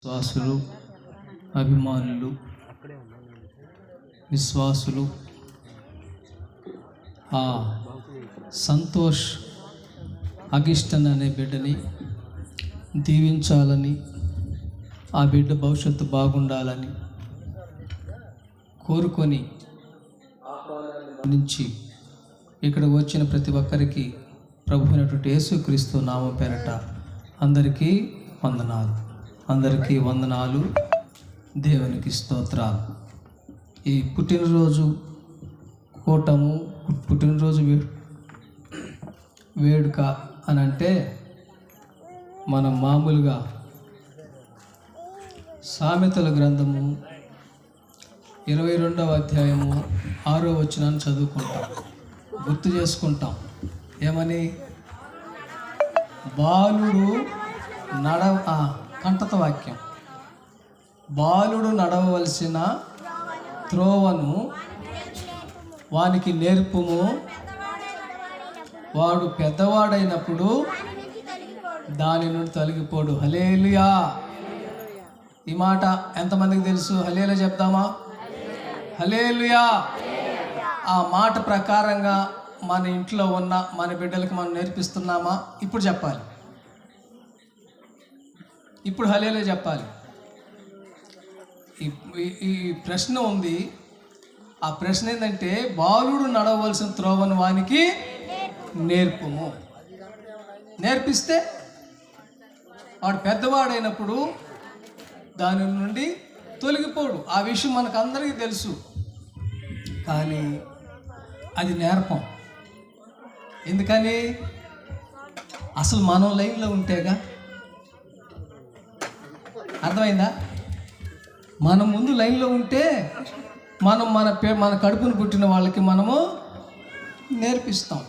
విశ్వాసులు, అభిమానులు, విశ్వాసులు ఆ సంతోష్ అగిస్టన్ అనే బిడ్డని దీవించాలని, ఆ బిడ్డ భవిష్యత్తు బాగుండాలని కోరుకొని నుంచి ఇక్కడికి వచ్చిన ప్రతి ఒక్కరికి ప్రభు అయినటువంటి యేసుక్రీస్తు నామం పేరట అందరికీ వందనాలు, దేవునికి స్తోత్రాలు. ఈ పుట్టినరోజు కూటము, పుట్టినరోజు వేడుక అని అంటే మనం మామూలుగా సామెతల గ్రంథము 22వ అధ్యాయము 6వ వచనాన్ని చదువుకుంటాం, గుర్తు చేసుకుంటాం. ఏమని? బాలుడు కంటత వాక్యం, బాలుడు నడవవలసిన త్రోవను వానికి నేర్పుము, వాడు పెద్దవాడైనప్పుడు దాని నుండి తొలగిపోడు. హల్లెలూయా. ఈ మాట ఎంతమందికి తెలుసు? హల్లెలూయా చెప్దామా? హల్లెలూయా. ఆ మాట ప్రకారంగా మన ఇంట్లో ఉన్న మన బిడ్డలకు మనం నేర్పిస్తున్నామా? ఇప్పుడు చెప్పాలి, ఇప్పుడు హల్లెలూయా చెప్పాలి. ఈ ప్రశ్న ఉంది. ఆ ప్రశ్న ఏంటంటే, బాలుడు నడవలసిన త్రోవను వానికి నేర్పుము. నేర్పిస్తే వాడు పెద్దవాడైనప్పుడు దాని నుండి తొలగిపోడు. ఆ విషయం మనకు అందరికీ తెలుసు, కానీ అది నేర్పం. ఎందుకని? అసలు మనం లైన్లో ఉంటేగా. అర్థమైందా? మనం ముందు లైన్లో ఉంటే మనం మన కడుపును పుట్టిన వాళ్ళకి మనము నేర్పిస్తాం.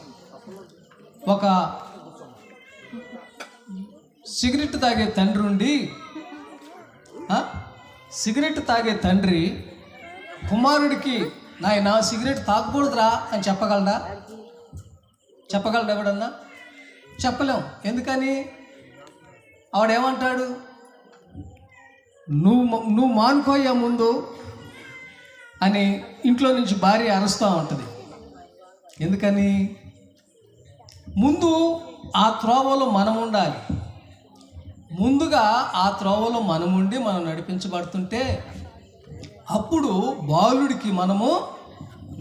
ఒక సిగరెట్ తాగే తండ్రి ఉండి, సిగరెట్ తాగే తండ్రి కుమారుడికి, నాయనా సిగరెట్ తాగకూడదురా అని చెప్పగలడా? ఎవడన్నా? చెప్పలేం. ఎందుకని? ఆవిడేమంటాడు? నువ్వు మానుకోయ్యా ముందు అని ఇంట్లో నుంచి భార్య అరుస్తూ ఉంటుంది. ఎందుకని? ముందు ఆ త్రోవలో మనం ఉండాలి. ముందుగా ఆ త్రోవలో మనం ఉండి మనం నడిపించబడుతుంటే అప్పుడు బాలుడికి మనము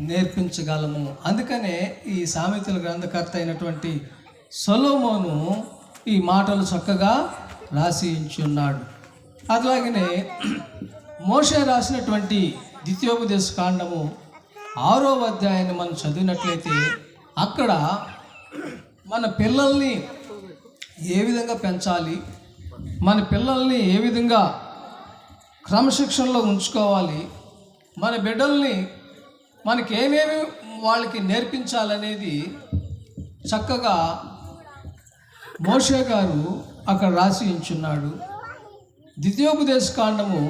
నేర్పించగలము. అందుకనే ఈ సామెతల గ్రంథకర్త అయినటువంటి సొలొమోను ఈ మాటలు చక్కగా రాసి ఉన్నాడు. అట్లాగనే మోషే రాసినటువంటి ద్వితీయోపదేశ కాండము 6వ అధ్యాయాన్ని మనం చదివినట్లయితే అక్కడ మన పిల్లల్ని ఏ విధంగా పెంచాలి, మన పిల్లల్ని ఏ విధంగా క్రమశిక్షణలో ఉంచుకోవాలి, మన బిడ్డల్ని మనకి ఏమేమి వాళ్ళకి నేర్పించాలనేది చక్కగా మోషే గారు అక్కడ రాసి ఉంచున్నాడు. ద్వితీయోపదేశ కాండము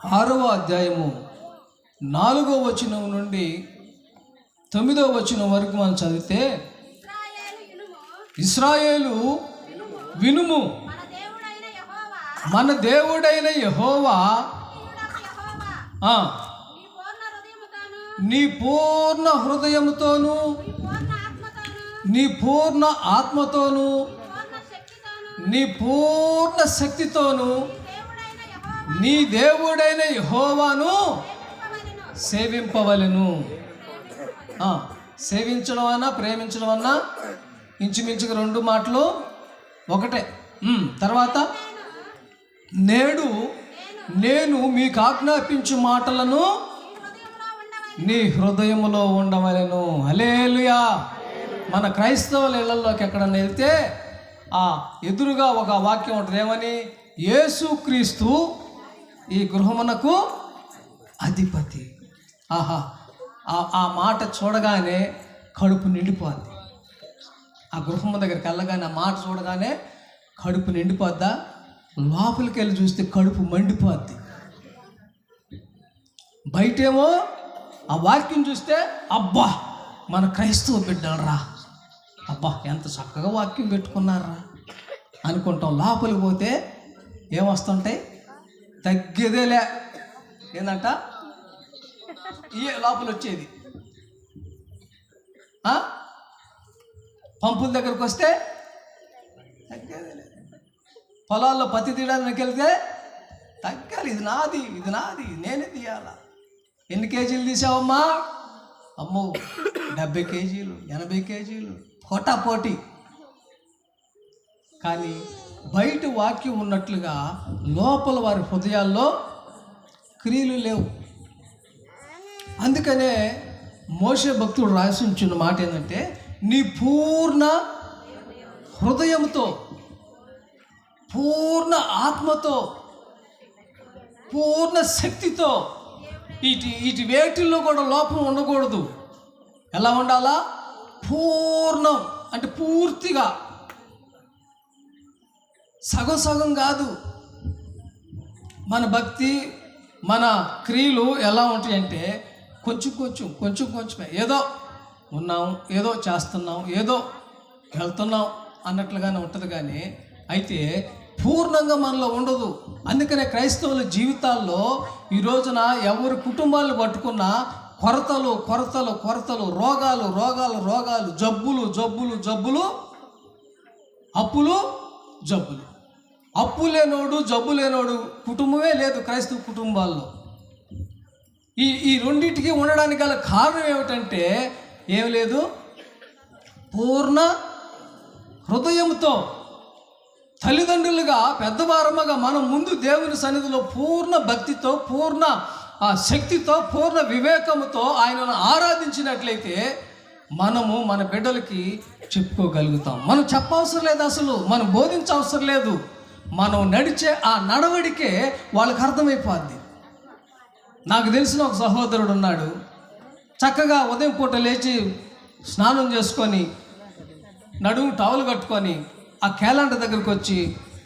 6వ అధ్యాయము 4వ వచనం నుండి 9వ వచనం వరకు మనం చదివితే, ఇశ్రాయేలు వినుము, మన దేవుడైన యెహోవా నీ పూర్ణ హృదయముతోను, నీ పూర్ణ ఆత్మతోను, నీ పూర్ణ శక్తితోను నీ దేవుడైన యెహోవాను సేవింపవలెను. సేవించడం అన్నా ప్రేమించడం అన్నా ఇంచుమించుగా రెండు మాటలు ఒకటే. తర్వాత నేను మీకు ఆజ్ఞాపించు మాటలను నీ హృదయములో ఉండవలెను. హల్లెలూయా. మన క్రైస్తవుల ఇళ్లలోకి ఎక్కడన్నా వెళ్తే ఎదురుగా ఒక వాక్యం ఉంటుంది. ఏమని? యేసుక్రీస్తు ఈ గృహమునకు అధిపతి. ఆ మాట చూడగానే కడుపు నిండిపోద్ది. ఆ గృహము దగ్గరికి వెళ్ళగానే ఆ మాట చూడగానే కడుపు నిండిపోద్దా? లోపలికి వెళ్ళి చూస్తే కడుపు మండిపోద్ది. బయటేమో ఆ వాక్యం చూస్తే అబ్బా మన క్రైస్తవ బిడ్డలరా, అబ్బా ఎంత చక్కగా వాక్యం పెట్టుకున్నారా అనుకుంటాం. లోపలికి పోతే ఏమొస్తుంటాయి? తగ్గేదేలే. ఏందంట? ఏ లోపల వచ్చేది. పంపుల దగ్గరకు వస్తే తగ్గేదేలే. పొలాల్లో పత్తి తీయడానికి వెళ్తే తగ్గాలి. ఇది నాది, ఇది నాది, నేనే తీయాలా. ఎన్ని కేజీలు తీసావమ్మా? అమ్మో 70 కేజీలు, 80 కేజీలు, పోటీ. కానీ బయట వాక్యం ఉన్నట్లుగా లోపల వారి హృదయాల్లో క్రియలు లేవు. అందుకనే మోషే భక్తుడు రాసించిన మాట ఏంటంటే, నీ పూర్ణ హృదయంతో, పూర్ణ ఆత్మతో, పూర్ణ శక్తితో, ఇటు వేటిల్లో కూడా లోపం ఉండకూడదు. ఎలా ఉండాలా? పూర్ణం అంటే పూర్తిగా, సగం సగం కాదు. మన భక్తి, మన క్రియలు ఎలా ఉంటాయంటే కొంచెమే, ఏదో ఉన్నాం, ఏదో చేస్తున్నాం, ఏదో వెళ్తున్నాం అన్నట్లుగానే ఉంటుంది. కానీ అయితే పూర్ణంగా మనలో ఉండదు. అందుకనే క్రైస్తవుల జీవితాల్లో ఈ రోజున ఎవరి కుటుంబాలను పట్టుకున్నా కొరతలు, రోగాలు, జబ్బులు, అప్పులు, జబ్బులు. అప్పు లేనోడు, జబ్బు లేనోడు కుటుంబమే లేదు క్రైస్తవ కుటుంబాల్లో. ఈ రెండింటికి ఉండడానికి గల కారణం ఏమిటంటే ఏం లేదు, పూర్ణ హృదయంతో తల్లిదండ్రులుగా పెద్దవారమ్మగా మనం ముందు దేవుని సన్నిధిలో పూర్ణ భక్తితో, పూర్ణ శక్తితో, పూర్ణ వివేకముతో ఆయనను ఆరాధించినట్లయితే మనము మన బిడ్డలకి చెప్పుకోగలుగుతాం. మనం చెప్పవసరం లేదు, అసలు మనం బోధించవసరం లేదు. మనం నడిచే ఆ నడవడికే వాళ్ళకి అర్థమైపోద్ది. నాకు తెలిసిన ఒక సహోదరుడు ఉన్నాడు. చక్కగా ఉదయం పూట లేచి స్నానం చేసుకొని నడుము టవలు కట్టుకొని ఆ క్యాలెండర్ దగ్గరికి వచ్చి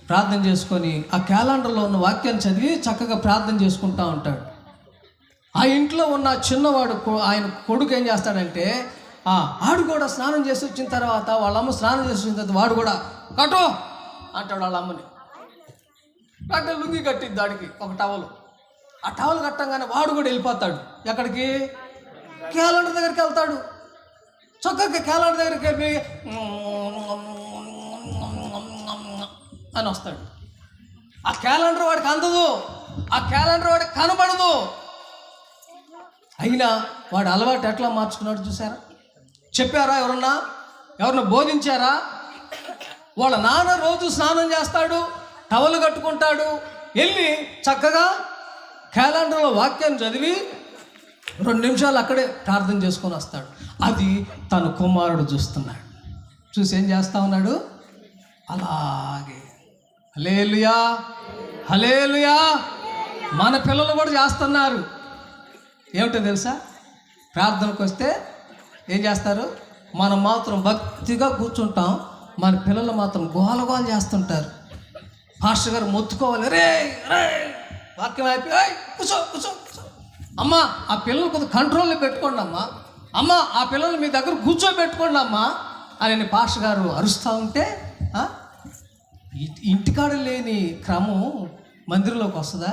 ప్రార్థన చేసుకొని ఆ క్యాలెండర్లో ఉన్న వాక్యాన్ని చదివి చక్కగా ప్రార్థన చేసుకుంటూ ఉంటాడు. ఆ ఇంట్లో ఉన్న చిన్నవాడు, ఆయన కొడుకు ఏం చేస్తాడంటే ఆడు కూడా స్నానం చేసి వచ్చిన తర్వాత, వాళ్ళమ్మ స్నానం చేసి వచ్చిన తర్వాత వాడు కూడా కట్టో అంటాడు వాళ్ళ అమ్మని. కట్ట లుంగి కట్టిద్ది దాడికి ఒక టవలు. ఆ టవల్ కట్టంగానే వాడు కూడా వెళ్ళిపోతాడు. ఎక్కడికి? క్యాలెండర్ దగ్గరికి వెళ్తాడు. చక్కగా క్యాలెండర్ దగ్గరికి వెళ్ళి అని వస్తాడు. ఆ క్యాలెండర్ వాడికి అందదు, ఆ క్యాలెండర్ వాడికి కనబడదు. అయినా వాడు అలవాటు ఎట్లా మార్చుకున్నాడు చూసారా? చెప్పారా? ఎవరన్నా బోధించారా? వాళ్ళ నాన్న రోజు స్నానం చేస్తాడు, టవలు కట్టుకుంటాడు, వెళ్ళి చక్కగా క్యాలెండర్లో వాక్యాన్ని చదివి 2 నిమిషాలు అక్కడే ప్రార్థన చేసుకొని వస్తాడు. అది తన కుమారుడు చూస్తున్నాడు. చూసి ఏం చేస్తా ఉన్నాడు? అలాగే హల్లెలూయా, హల్లెలూయా. మన పిల్లలు కూడా చేస్తున్నారు. ఏమిటో తెలుసా? ప్రార్థనకు వస్తే ఏం చేస్తారు? మనం మాత్రం భక్తిగా కూర్చుంటాం, మన పిల్లలు మాత్రం గోలగోలు చేస్తుంటారు. పాస్టర్ గారు మొత్తుకోవాలి, రే వాక్యం అయిపోయి కూర్చో అమ్మా, ఆ పిల్లలు కొంచెం కంట్రోల్లో పెట్టుకోండి అమ్మ ఆ పిల్లలు మీ దగ్గర కూర్చోబెట్టుకోండి అమ్మా అని పాస్టర్ గారు అరుస్తూ ఉంటే ఇంటికాడ లేని క్రమం మందిరంలోకి వస్తుందా?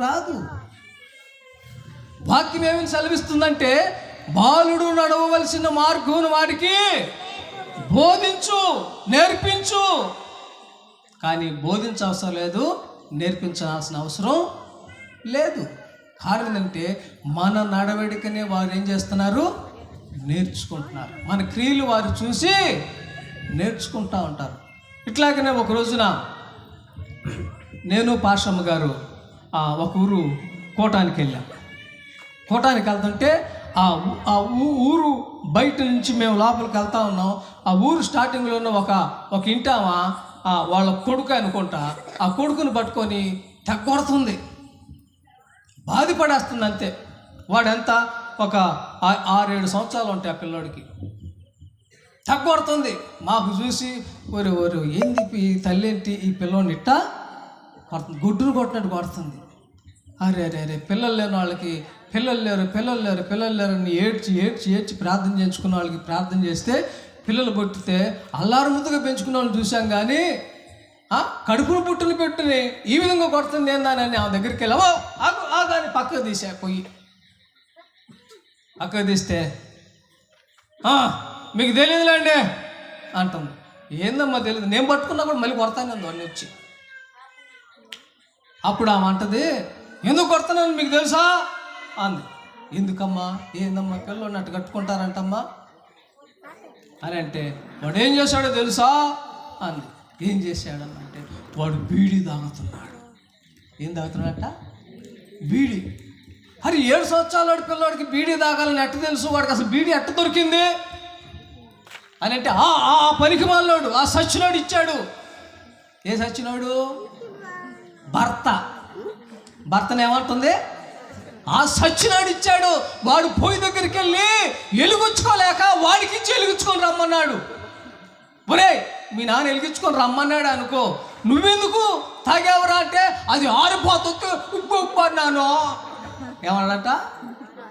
రాదు. వాక్యం ఏమని సెలవిస్తుందంటే, బాలుడు నడవవలసిన మార్గం వాడికి బోధించు, నేర్పించు. కానీ బోధించవసరం లేదు, నేర్పించాల్సిన అవసరం లేదు. కారణం ఏంటంటే మన నడవడికనే వారు ఏం చేస్తున్నారు? నేర్చుకుంటున్నారు. మన క్రియలు వారు చూసి నేర్చుకుంటూ ఉంటారు. ఇట్లాగనే ఒక రోజున నేను పాషమ్మ గారు ఒక ఊరు కోటానికి వెళ్ళాం. కోటానికి వెళ్తుంటే ఆ ఊరు బయట నుంచి మేము లోపలికి వెళ్తా ఉన్నాం. ఆ ఊరు స్టార్టింగ్లో ఉన్న ఒక ఇంటామా వాళ్ళ కొడుకు అనుకుంటా, ఆ కొడుకుని పట్టుకొని తెగొడుతుంది, బాధపడేస్తుంది అంతే. వాడెంత ఒక 6-7 సంవత్సరాలు ఉంటాయి ఆ పిల్లోడికి. తెగొడుతుంది. మాకు చూసి ఒరు ఏంది ఈ తల్లేంటి ఈ పిల్లోని ఇట్టా కొడుతుంది, గుడ్డును కొట్టినట్టు కొడుతుంది. అరే పిల్లలు లేని వాళ్ళకి పిల్లలు లేరు అని ఏడ్చి ప్రార్థన చేయించుకున్న వాళ్ళకి ప్రార్థన చేస్తే పిల్లలు పుట్టితే అల్లారు ముద్దుగా పెంచుకున్న వాళ్ళని చూసాం. కానీ ఈ విధంగా కొడుతుంది ఏందని ఆమె దగ్గరికి వెళ్ళావో ఆగాని పక్కకు తీసా పొయ్యి. పక్కకు తీస్తే మీకు తెలియదులేండి అంటుంది. ఏందమ్మా తెలియదు, నేను పట్టుకున్నా కూడా మళ్ళీ కొడతాను అన్నీ వచ్చి. అప్పుడు ఆమె అంటది, ఎందుకు కొడుతున్నాను మీకు తెలుసా అంది. ఎందుకమ్మా, ఏందమ్మా పిల్లలు అట్టు కట్టుకుంటారంటమ్మా అని అంటే, వాడు ఏం చేశాడో తెలుసా అంది. ఏం చేశాడనంటే, వాడు బీడీ తాగుతున్నాడు. ఏం తాగుతున్నాడట? బీడీ. అరే 7 సంవత్సరాల పిల్లవాడికి బీడీ తాగాలని ఎట్ట తెలుసు, వాడికి అసలు బీడీ ఎట్ట దొరికింది అని అంటే, ఆ పనికి మాలినోడు, ఆ సచ్చినోడు ఇచ్చాడు. ఏ సచ్చినోడు? భర్తను ఏమంటుంది? ఆ సచ్చినాడు ఇచ్చాడు. వాడు పొయ్యి దగ్గరికి వెళ్ళి ఎలుగుచ్చుకోలేక వాడికి ఇచ్చి ఎలుగుచ్చుకొని రమ్మన్నాడు. ఒరే మీ నాన్న వెలిగించుకొని రమ్మన్నాడు అనుకో, నువ్వెందుకు తాగేవరా అంటే, అది ఆరిపోతుంది అన్నాను. ఏమన్నాడట?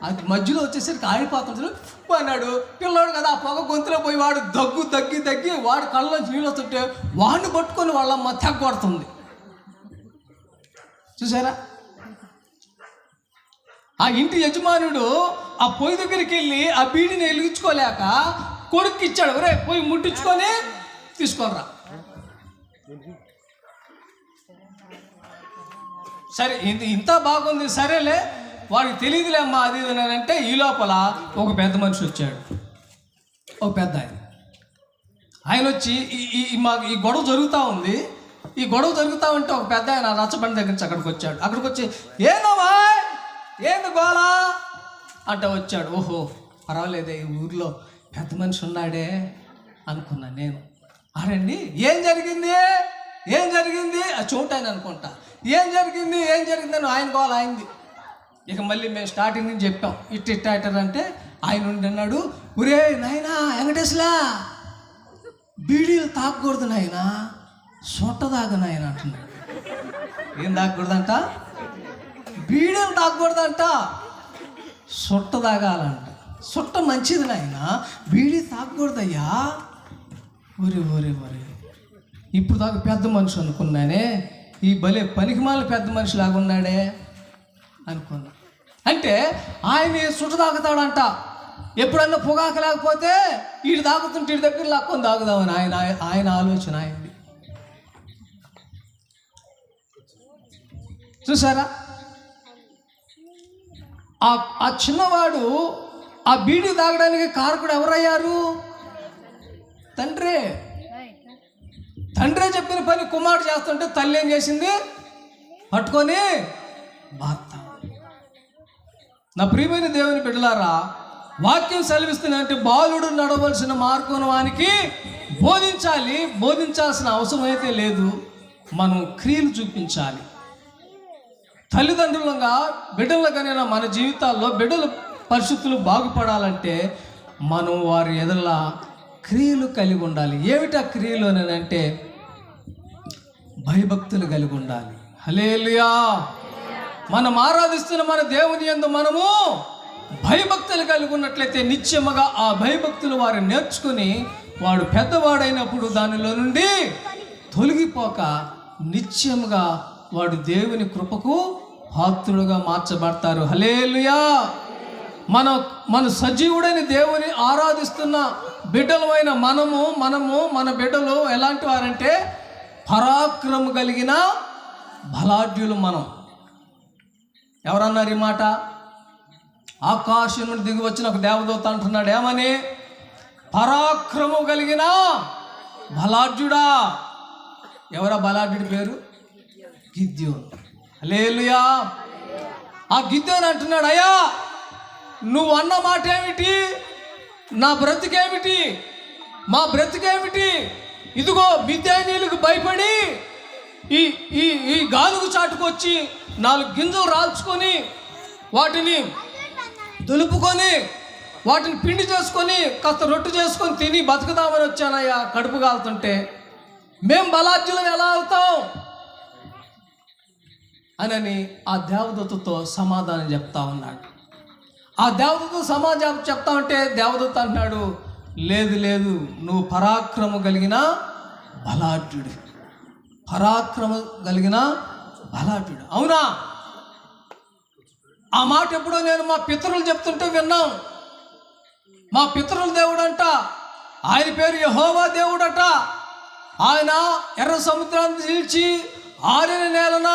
అది మధ్యలో వచ్చేసరికి ఆరిపోతుంది అన్నాడు. పిల్లోడు కదా, ఆ పొగ గొంతులో పోయి వాడు దగ్గి వాడు కళ్ళలోంచి నీళ్ళు వస్తుంటే వాడిని పట్టుకొని వాళ్ళమ్మ తెగొడుతుంది. చూసారా? ఆ ఇంటి యజమానుడు ఆ పొయ్యి దగ్గరికి వెళ్ళి ఆ బీడిని వెలిగించుకోలేక కొడుక్కి ఇచ్చాడు. ఒరే పొయ్యి ముట్టించుకొని తీసుకోనరా. సరే ఇంత బాగుంది, సరేలే వాడికి తెలియదులే అమ్మా అది ఇది అంటే, ఈ లోపల ఒక పెద్ద మనిషి వచ్చాడు. ఒక పెద్ద ఆయన వచ్చి మాకు ఈ గొడవ జరుగుతూ ఉంది. ఈ గొడవ జరుగుతూ ఉంటే ఒక పెద్ద ఆయన రచ్చబండి దగ్గర నుంచి అక్కడికి వచ్చాడు. అక్కడికి వచ్చి, ఏందమ్మా ఏంది గోళ అంటే వచ్చాడు. ఓహో పర్వాలేదే, ఈ ఊర్లో పెద్ద మనిషి ఉన్నాడే అనుకున్నాను నేను. అరండి ఏం జరిగింది అది చూటాను అనుకుంటా. ఏం జరిగింది అని ఆయన గోళ అయింది. ఇక మళ్ళీ మేము స్టార్టింగ్ నుంచి చెప్పాం ఇట్టారంటే ఆయన ఉండి అన్నాడు, ఒరే నాయనా వెంకటేశ్వరా బీడీలు తాగకూడదు నాయనా, సొట్ట తాగ నాయన అంటున్నాడు. ఏం తాగకూడదంట? బీడీలు తాగకూడదంట, సొట్ట తాగాలంట. సొట్ట మంచిది నాయన, బీడీ తాగకూడదయ్యా. ఒరే ఇప్పుడు దాకా పెద్ద మనిషి అనుకున్నానే, ఈ భలే పనికిమాల పెద్ద మనిషి లాగా ఉన్నాడే అనుకున్నా. అంటే ఆయన సుట్ట తాగుతాడంట. ఎప్పుడన్నా పొగాకు లేకపోతే వీడు తాగుతుంటే వీడి దగ్గర లాక్కొని తాగుదామని ఆయన ఆలోచన అయింది. చూసారా? ఆ చిన్నవాడు ఆ బీడీ తాగడానికి కారకుడు ఎవరయ్యారు? తండ్రే చెప్పిన పని కుమారుడు చేస్తుంటే తల్లి ఏం చేసింది? పట్టుకొని భర్త. నా ప్రియమైన దేవుని బిడ్డలారా, వాక్యం సెలవిస్తుందంటే బాలుడు నడవలసిన మార్గం వానికి బోధించాల్సిన అవసరం అయితే లేదు, మనం క్రియలు చూపించాలి. తల్లిదండ్రులుగా బిడ్డలుగానైనా మన జీవితాల్లో బిడ్డల పరిస్థితులు బాగుపడాలంటే మనం వారి ఎదుల క్రియలు కలిగి ఉండాలి. ఏమిటా క్రియలు అని అంటే భయభక్తులు కలిగి ఉండాలి. హల్లెలూయా. మనం ఆరాధిస్తున్న మన దేవుని యందు మనము భయభక్తులు కలిగి ఉన్నట్లయితే నిత్యముగా ఆ భయభక్తులు వారు నేర్చుకుని వాడు పెద్దవాడైనప్పుడు దానిలో నుండి తొలగిపోక నిత్యముగా వాడు దేవుని కృపకు పాత్రులుగా మార్చబడతారు. హల్లెలూయా. మన సజీవుడైన దేవుని ఆరాధిస్తున్న బిడ్డలమైన మనము మన బిడ్డలు ఎలాంటి వారంటే పరాక్రమం కలిగిన బలాఢ్యులు. మనం ఎవరన్నారు ఈ మాట? ఆకాశం నుండి దిగి వచ్చిన ఒక దేవదూత అంటున్నాడు, ఏమని? పరాక్రమం కలిగిన బలాఢ్యుడా. ఎవరా బలాఢ్యుడి పేరు? గిద్యోను. హల్లెలూయా. ఆ గిద్యోను అంటున్నాడు, అయ్యా నువ్వు అన్న మాట ఏమిటి? నా బ్రతికేమిటి? మా బ్రతికేమిటి? ఇదిగో మిద్యానీయులకు భయపడి ఈ గాలుగు చాటుకొచ్చి 4 గింజలు రాల్చుకొని వాటిని దులుపుకొని వాటిని పిండి చేసుకొని కాస్త రొట్టె చేసుకొని తిని బతుకుదామని వచ్చానయ్యా, కడుపు కాలుతుంటే. మేం బలాఢ్యులం ఎలా అవుతాం అని ఆ దేవదూతతో సమాధానం చెప్తా ఉన్నాడు. ఆ దేవదూత సమాధానం చెప్తా ఉంటే దేవదూత అంటున్నాడు, లేదు నువ్వు పరాక్రమం కలిగిన బలాఢ్యుడు. పరాక్రమ కలిగిన బలాఢ్యుడు. అవునా? ఆ మాట ఎప్పుడో నేను మా పితరులు చెప్తుంటే విన్నాం. మా పితరుల దేవుడంట, ఆయన పేరు యెహోవా దేవుడట. ఆయన ఎర్ర సముద్రాన్ని చీల్చి ఆరిన నేలన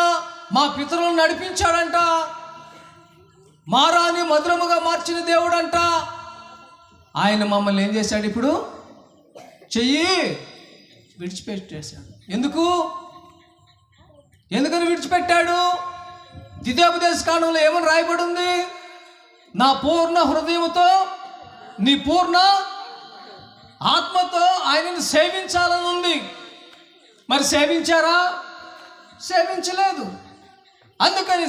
మా పితరులను నడిపించాడంట. మారాని మధురముగా మార్చిన దేవుడంట. ఆయన మమ్మల్ని ఏం చేశాడు? ఇప్పుడు చెయ్యి విడిచిపెట్టేశాడు. ఎందుకని విడిచిపెట్టాడు? ద్వితీయోపదేశ కాండంలో ఏమని రాయబడి ఉంది? నా పూర్ణ హృదయముతో నీ పూర్ణ ఆత్మతో ఆయనను సేవించాలని ఉంది. మరి సేవించారా? సేవించలేదు. అందుకని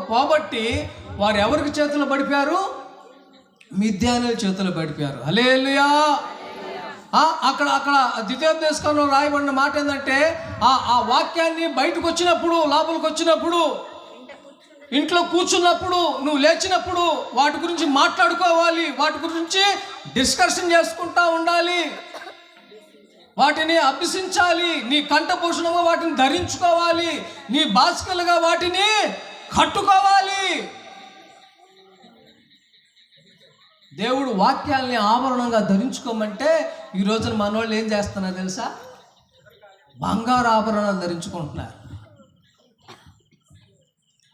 పోబట్టి వారు ఎవరికి చేతులు పడిపోయారు? మిద్యానుల చేతులు పడిపోయారు. హల్లెలూయా. అక్కడ ద్వితీయోపదేశంలో రాయబడిన మాట ఏంటంటే, ఆ వాక్యాన్ని బయటకు వచ్చినప్పుడు, లోపలికి వచ్చినప్పుడు, ఇంట్లో కూర్చున్నప్పుడు, నువ్వు లేచినప్పుడు వాటి గురించి మాట్లాడుకోవాలి, వాటి గురించి డిస్కషన్ చేసుకుంటా ఉండాలి, వాటిని అభ్యసించాలి, నీ కంఠభూషణంగా వాటిని ధరించుకోవాలి, నీ బాసికలుగా వాటిని కట్టుకోవాలి. దేవుడు వాక్యాల్ని ఆభరణంగా ధరించుకోమంటే ఈ రోజున మనోళ్ళు ఏం చేస్తున్నారు తెలుసా? బంగారు ఆభరణాలు ధరించుకుంటున్నారు.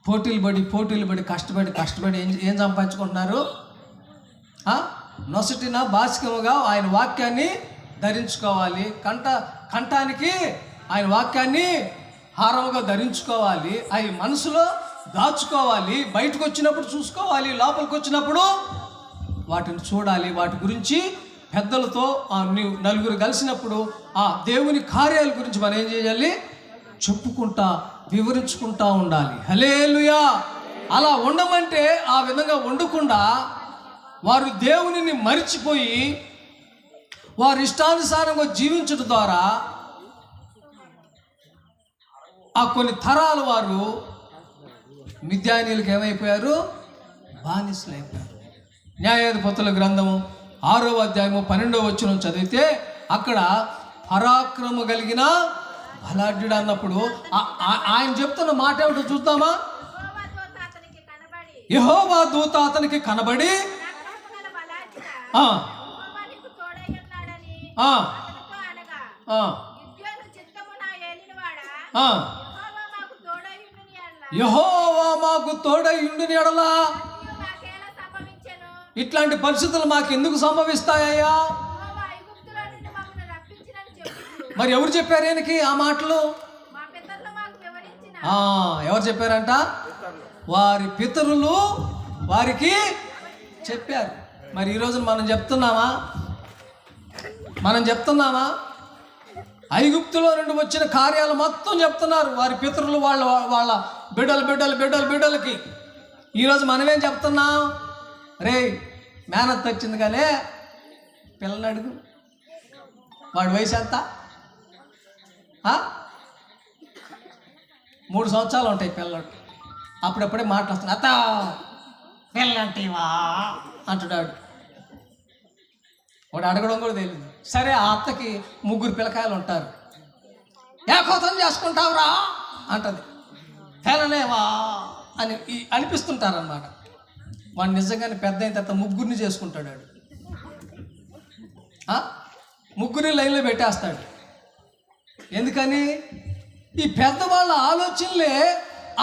పోటీలు పడి కష్టపడి ఏం సంపాదించుకుంటున్నారు? నొసటిన బాసికముగా ఆయన వాక్యాన్ని ధరించుకోవాలి, కంఠానికి ఆయన వాక్యాన్ని హారముగా ధరించుకోవాలి, అవి మనసులో దాచుకోవాలి, బయటకు వచ్చినప్పుడు చూసుకోవాలి, లోపలికి వచ్చినప్పుడు వాటిని చూడాలి. వాటి గురించి పెద్దలతో నలుగురు కలిసినప్పుడు ఆ దేవుని కార్యాల గురించి మనం ఏం చేయాలి? చెప్పుకుంటా వివరించుకుంటా ఉండాలి. హల్లెలూయా. అలా ఉండమంటే ఆ విధంగా ఉండకుండా వారు దేవునిని మరిచిపోయి వారి ఇష్టానుసారంగా జీవించడం ద్వారా ఆ కొన్ని తరాల వారు మిద్యానీయులకు ఏమైపోయారు? బానిసలు అయిపోయారు. న్యాయాధిపతుల గ్రంథము 6వ అధ్యాయము 12వ వచనం చదివితే అక్కడ పరాక్రమ కలిగిన బలాఢ్యుడు అన్నప్పుడు ఆయన చెప్తున్న మాట ఏమిటో చూద్దామా? యెహోవా దూత అతనికి కనబడి యెహోవా మాకు తోడై ఉండుని ఎడలా ఇట్లాంటి పరిస్థితులు మాకు ఎందుకు సంభవిస్తాయ్యా? మరి ఎవరు చెప్పారు ఈయనకి ఆ మాటలు? ఎవరు చెప్పారంట? వారి పితరులు వారికి చెప్పారు. మరి ఈరోజు మనం చెప్తున్నామా? ఐగుప్తులో నుండి వచ్చిన కార్యాలు మొత్తం చెప్తున్నారు వారి పితరులు వాళ్ళ బిడ్డలకి. ఈరోజు మనమేం చెప్తున్నాం? రే మేనత్ వచ్చింది కానీ పిల్లని అడుగు, వాడి వయసు ఎంత? 3 సంవత్సరాలు ఉంటాయి పిల్లడు. అప్పుడప్పుడే మాట్లాడుతున్నాడు, అత్త పిల్లంటివా అంటున్నాడు. వాడు అడగడం కూడా తెలియదు. సరే, ఆ అత్తకి 3 పిల్లకాయలు ఉంటారు. ఏకోతం చేసుకుంటావురా అంటది. పిల్లలేవా అని అనిపిస్తుంటారనమాట. వాడు నిజంగానే పెద్ద అయిన తర్వాత 3 చేసుకుంటాడు. వాడు 3 లైన్లో పెట్టేస్తాడు. ఎందుకని? ఈ పెద్దవాళ్ళ ఆలోచనలే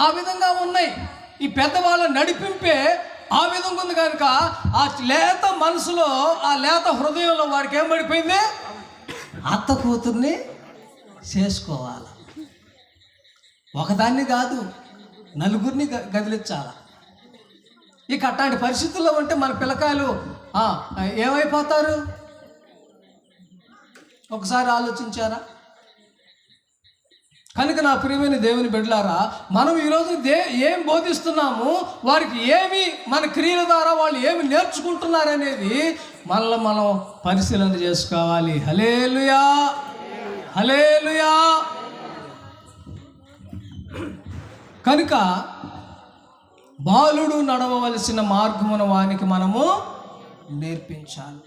ఆ విధంగా ఉన్నాయి, ఈ పెద్దవాళ్ళ నడిపింపే ఆ విధంగా ఉంది. కనుక ఆ లేత మనసులో, ఆ లేత హృదయంలో వాడికి ఏం పడిపోయింది? అత్త కూతుర్ని చేసుకోవాలి. ఒకదాన్ని కాదు, 4 గదిలించాలి. ఇక అట్లాంటి పరిస్థితుల్లో ఉంటే మన పిల్లకాయలు ఏమైపోతారు? ఒకసారి ఆలోచించారా? కనుక నా ప్రియమైన దేవుని బిడ్డలారా, మనం ఈరోజు ఏం బోధిస్తున్నాము, వారికి ఏమి మన క్రియల ద్వారా వాళ్ళు ఏమి నేర్చుకుంటున్నారనేది మనల్ని మనం పరిశీలన చేసుకోవాలి. హల్లెలూయా, హల్లెలూయా. కనుక బాలుడు నడవవలసిన మార్గమున వానికి మనము నేర్పించాలి.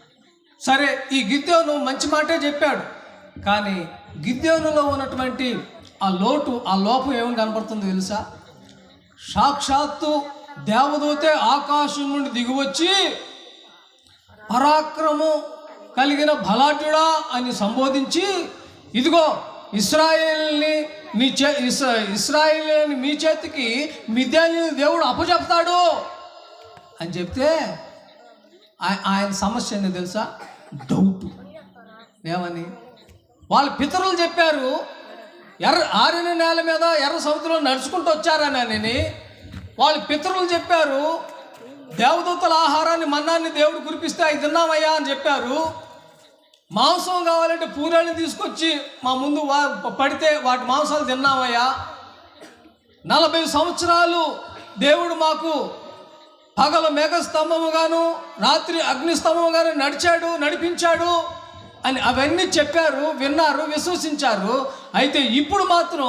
సరే, ఈ గిద్యోను మంచి మాటే చెప్పాడు. కానీ గిద్యోనులో ఉన్నటువంటి ఆ లోపం ఏమని కనపడుతుందో తెలుసా? సాక్షాత్తు దేవదూతే ఆకాశం నుండి దిగివచ్చి పరాక్రమం కలిగిన బలాఢ్యుడా అని సంబోధించి, ఇదిగో ఇశ్రాయేలుని మీ చేతికి మిద్యానీయుల దేవుడు అప్పచెప్తాడు అని చెప్తే ఆయన సమస్య ఏంటో తెలుసా? డౌట్. ఏమని? వాళ్ళ పితరులు చెప్పారు, ఆరిన నేల మీద ఎర్ర సముద్రంలో నడుచుకుంటూ వచ్చారని వాళ్ళ పితరులు చెప్పారు. దేవదూతల ఆహారాన్ని, మన్నాన్ని దేవుడు కురిపిస్తే అవి తిన్నామయ్యా అని చెప్పారు. మాంసం కావాలంటే పూరేళ్ళని తీసుకొచ్చి మా ముందు పడితే వాటి మాంసాలు తిన్నామయ్యా. 40 సంవత్సరాలు దేవుడు మాకు పగల మేఘస్తంభముగాను రాత్రి అగ్నిస్తంభముగాను నడిపించాడు అని అవన్నీ చెప్పారు, విన్నారు, విశ్వసించారు. అయితే ఇప్పుడు మాత్రం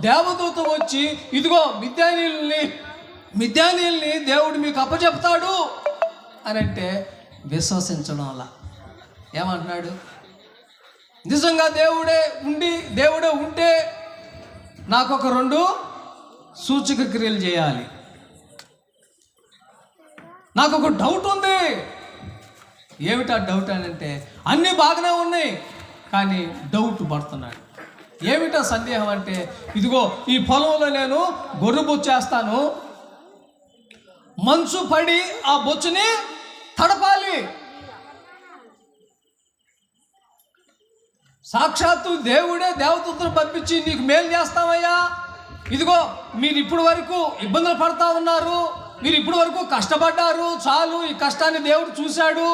దేవదూత వచ్చి ఇదిగో మిద్యానీయుల్ని దేవుడు మీకు అప్పచెప్తాడు అని అంటే విశ్వసించడం అలా. ఏమంటున్నాడు? నిజంగా దేవుడే ఉంటే నాకు ఒక 2 సూచక క్రియలు చేయాలి. నాకు ఒక డౌట్ ఉంది. ఏమిటా డౌట్ అని అంటే, అన్నీ బాగానే ఉన్నాయి కానీ డౌట్ పడుతున్నాడు. ఏమిటా సందేహం అంటే, ఇదిగో ఈ పొలంలో నేను గొర్రె బొచ్చేస్తాను, మంచు పడి ఆ బొచ్చుని తడపాలి. సాక్షాత్తు దేవుడే దేవదూతను పంపించి నీకు మేలు చేస్తామయ్యా, ఇదిగో మీరు ఇప్పుడు వరకు ఇబ్బందులు పడతా ఉన్నారు, మీరు ఇప్పుడు వరకు కష్టపడ్డారు, చాలు, ఈ కష్టాన్ని దేవుడు చూశాడు,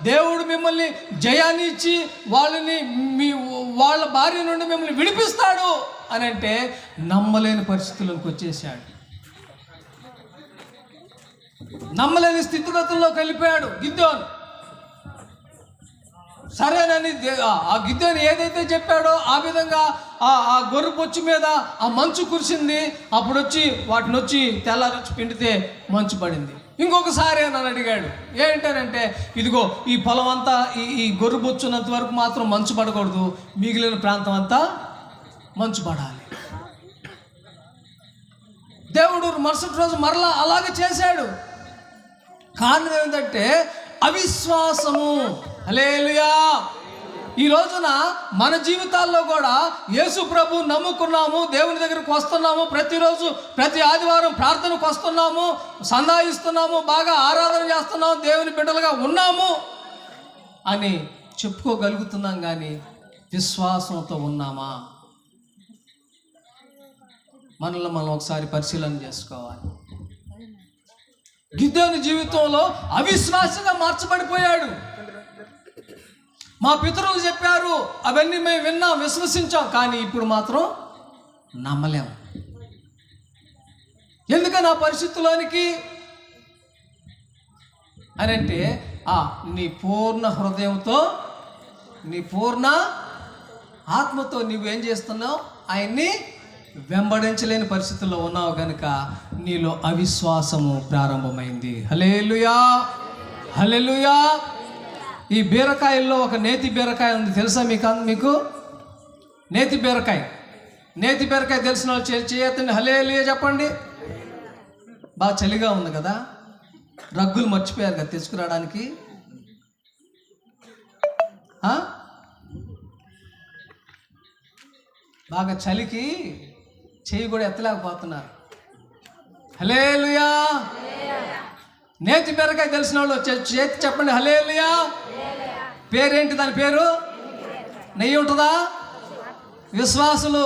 దేవుడు మిమ్మల్ని జయాన్ని ఇచ్చి వాళ్ళ భార్య నుండి మిమ్మల్ని విడిపిస్తాడు అని అంటే నమ్మలేని పరిస్థితుల్లోకి వచ్చేసాడు. నమ్మలేని స్థితిగతుల్లోకి వెళ్ళిపోయాడు గిద్యోను. సరేనని ఆ గిద్యోను ఏదైతే చెప్పాడో ఆ విధంగా ఆ గొర్రె బొచ్చు మీద ఆ మంచు కురిసింది. అప్పుడు వాటిని వచ్చి తెల్లారొచ్చి పిండితే మంచు పడింది. ఇంకొకసారి నన్ను అడిగాడు, ఏంటంటే ఇదిగో ఈ పొలం అంతా ఈ గొర్రె బొచ్చు ఉన్నంత వరకు మాత్రం మంచు పడకూడదు, మిగిలిన ప్రాంతం అంతా మంచు పడాలి. దేవుడు మరుసటి రోజు మరలా అలాగే చేశాడు. కారణం ఏంటంటే అవిశ్వాసము. హల్లెలూయా. ఈ రోజున మన జీవితాల్లో కూడా యేసు ప్రభు నమ్ముకున్నాము, దేవుని దగ్గరకు వస్తున్నాము, ప్రతిరోజు ప్రతి ఆదివారం ప్రార్థనకు వస్తున్నాము, సందాయిస్తున్నాము, బాగా ఆరాధన చేస్తున్నాము, దేవుని బిడ్డలుగా ఉన్నాము అని చెప్పుకోగలుగుతున్నాం. కానీ విశ్వాసంతో ఉన్నామా? మనల్ని మనం ఒకసారి పరిశీలన చేసుకోవాలి. గిద్యోను జీవితంలో అవిశ్వాసంగా మార్చబడిపోయాడు. మా పితరులు చెప్పారు, అవన్నీ మేము విన్నాం, విశ్వసించాం, కానీ ఇప్పుడు మాత్రం నమ్మలేం. ఎందుకని ఆ పరిస్థితుల్లోనికి అని అంటే నీ పూర్ణ హృదయంతో, నీ పూర్ణ ఆత్మతో నువ్వేం చేస్తున్నావు? ఆయన్ని వెంబడించలేని పరిస్థితుల్లో ఉన్నావు కనుక నీలో అవిశ్వాసము ప్రారంభమైంది. హల్లెలూయా, హల్లెలూయా. ఈ బీరకాయల్లో ఒక నేతి బీరకాయ ఉంది, తెలుసా మీకు? నేతి బీరకాయ తెలిసిన వాళ్ళు చేయొద్దండి, హల్లెలూయా చెప్పండి. బాగా చలిగా ఉంది కదా, రగ్గులు మర్చిపోయారు కదా తెచ్చుకురావడానికి. బాగా చలికి చెయ్యి కూడా ఎత్తలేకపోతున్నారు. హల్లెలూయా. నేతి బీరకాయ తెలిసిన వాళ్ళు చేతి చెప్పండి, హల్లెలూయా. పేరేంటి దాని పేరు? నెయ్యి ఉంటుందా? విశ్వాసులు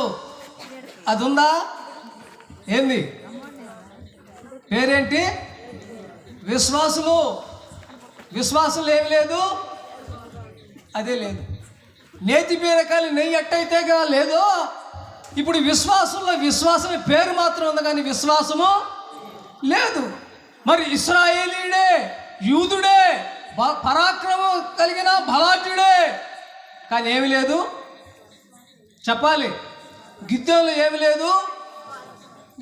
అది ఉందా? ఏంది పేరేంటి? విశ్వాసులు ఏమి లేదు, అదే లేదు. నేతి బీరకాయలు నెయ్యి ఎట్టయితే లేదు. ఇప్పుడు విశ్వాసమే పేరు మాత్రం ఉంది కానీ విశ్వాసము లేదు. మరి ఇశ్రాయేలీయుడే, యూదుడే, పరాక్రమం కలిగిన బలాఢ్యుడే, కానీ ఏమి లేదు చెప్పాలి. గిద్యోనులో ఏమి లేదు?